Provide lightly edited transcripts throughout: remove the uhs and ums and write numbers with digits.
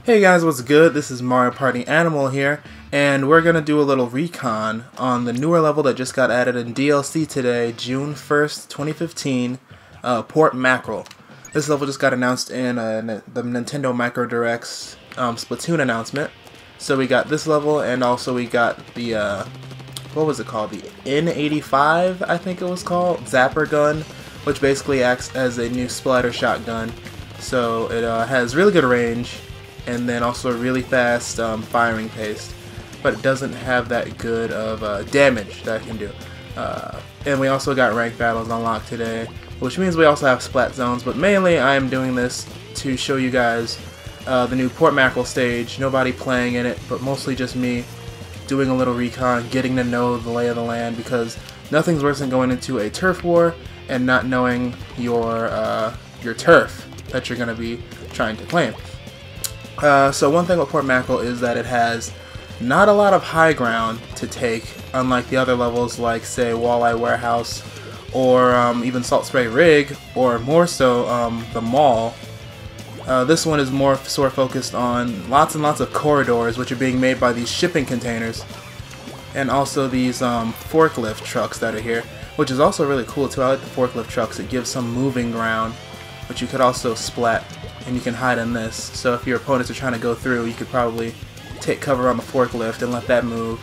Hey guys, what's good? This is Mario Party Animal here, and we're gonna do a little recon on the newer level that just got added in DLC today, June 1st, 2015, Port Mackerel. This level just got announced in the Nintendo Micro Direct's Splatoon announcement. So we got this level, and also we got the, what was it called? The N85, I think it was called? Zapper gun, which basically acts as a new splatter shotgun. So it has really good range, and then also a really fast firing pace, but it doesn't have that good of damage that it can do. And we also got ranked battles unlocked today, which means we also have splat zones, but mainly I am doing this to show you guys the new Port Mackerel stage, nobody playing in it, but mostly just me doing a little recon, getting to know the lay of the land, because nothing's worse than going into a turf war and not knowing your turf that you're going to be trying to claim. So one thing with Port Mackerel is that it has not a lot of high ground to take, unlike the other levels like, say, Walleye Warehouse or even Salt Spray Rig, or more so the Mall. This one is more sort of focused on lots and lots of corridors, which are being made by these shipping containers, and also these forklift trucks that are here, which is also really cool too. I like the forklift trucks. It gives some moving ground, but you could also splat, and you can hide in this. So if your opponents are trying to go through, you could probably take cover on the forklift and let that move.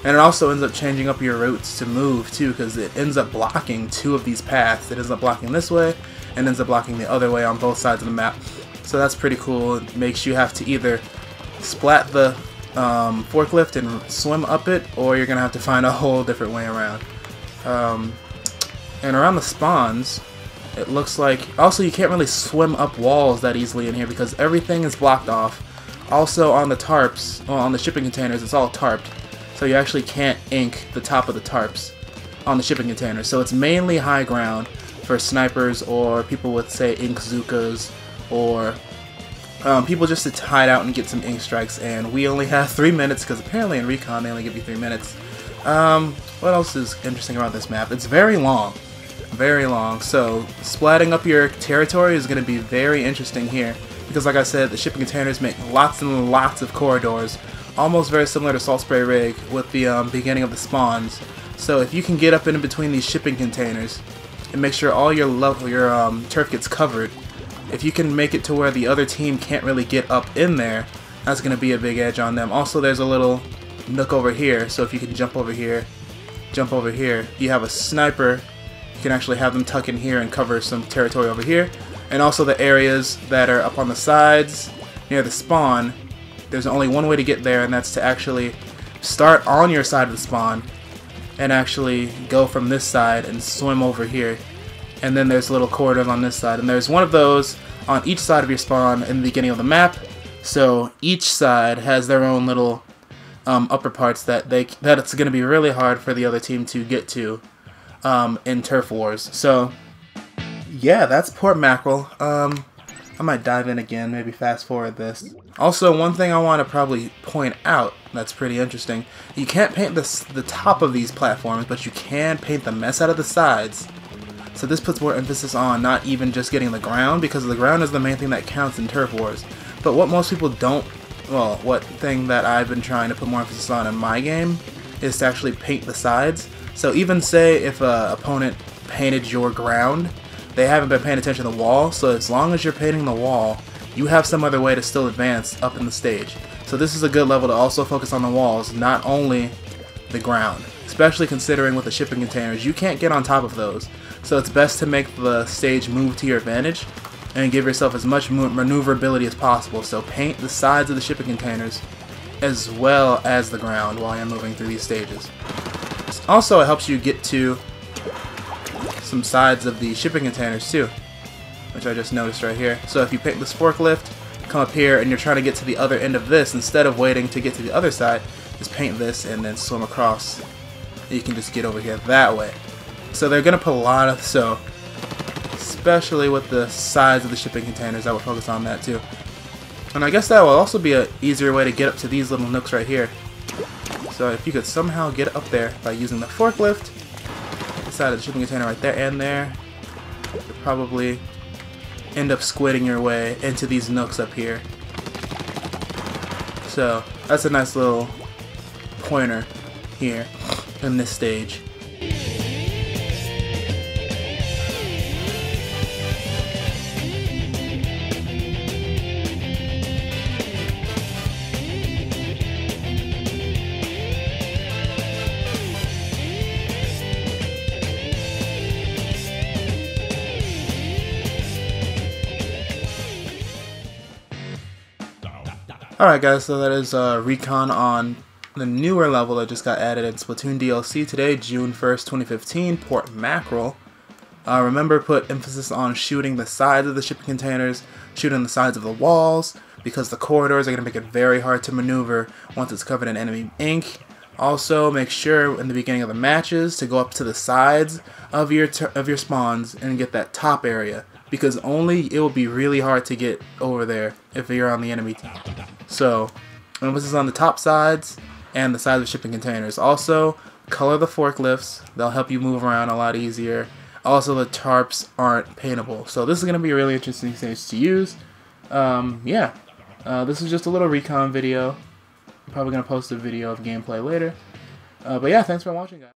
And it also ends up changing up your routes to move too, because it ends up blocking two of these paths. It ends up blocking this way and ends up blocking the other way on both sides of the map. So that's pretty cool. It makes you have to either splat the forklift and swim up it, or you're gonna have to find a whole different way around. And around the spawns, it looks like, also you can't really swim up walls that easily in here because everything is blocked off. Also on the tarps, well, on the shipping containers, it's all tarped, so you actually can't ink the top of the tarps on the shipping containers. So it's mainly high ground for snipers or people with, say, ink zookas, or people just to hide out and get some ink strikes. And we only have 3 minutes because apparently in Recon they only give you 3 minutes. What else is interesting about this map? It's very long. Very long, so splatting up your territory is going to be very interesting here, because like I said, the shipping containers make lots and lots of corridors, almost very similar to Salt Spray Rig with the beginning of the spawns. So if you can get up in between these shipping containers and make sure all your turf gets covered, if you can make it to where the other team can't really get up in there, that's going to be a big edge on them. Also, there's a little nook over here, so if you can jump over here, you have a sniper. You can actually have them tuck in here and cover some territory over here. And also the areas that are up on the sides near the spawn, there's only one way to get there, and that's to actually start on your side of the spawn and actually go from this side and swim over here. And then there's little corridors on this side, and there's one of those on each side of your spawn in the beginning of the map. So each side has their own little upper parts that it's going to be really hard for the other team to get to in turf wars. So yeah, that's Port Mackerel. I might dive in again, maybe fast forward this. Also, one thing I want to probably point out that's pretty interesting, you can't paint the top of these platforms, but you can paint the mess out of the sides. So this puts more emphasis on not even just getting the ground, because the ground is the main thing that counts in turf wars. But what most people don't, well, what thing that I've been trying to put more emphasis on in my game is to actually paint the sides. So even say if an opponent painted your ground, they haven't been paying attention to the wall, so as long as you're painting the wall, you have some other way to still advance up in the stage. So this is a good level to also focus on the walls, not only the ground. Especially considering with the shipping containers, you can't get on top of those. So it's best to make the stage move to your advantage and give yourself as much maneuverability as possible. So paint the sides of the shipping containers as well as the ground while you're moving through these stages. Also, it helps you get to some sides of the shipping containers too, which I just noticed right here. So if you paint this forklift, come up here, and you're trying to get to the other end of this, instead of waiting to get to the other side, just paint this and then swim across. You can just get over here that way. So they're going to put a lot of, especially with the sides of the shipping containers, I would focus on that too. And I guess that will also be an easier way to get up to these little nooks right here. So if you could somehow get up there by using the forklift, inside of the shipping container right there and there, you'll probably end up squidding your way into these nooks up here. So that's a nice little pointer here in this stage. Alright guys, so that is Recon on the newer level that just got added in Splatoon DLC today, June 1st, 2015, Port Mackerel. Remember, put emphasis on shooting the sides of the shipping containers, shooting the sides of the walls, because the corridors are going to make it very hard to maneuver once it's covered in enemy ink. Also, make sure in the beginning of the matches to go up to the sides of your spawns and get that top area, because only it will be really hard to get over there if you're on the enemy team. So, emphasis on the top sides and the sides of shipping containers. Also, color the forklifts. They'll help you move around a lot easier. Also, the tarps aren't paintable. So this is going to be a really interesting stage to use. This is just a little Recon video. I'm probably going to post a video of gameplay later. But yeah, thanks for watching, guys.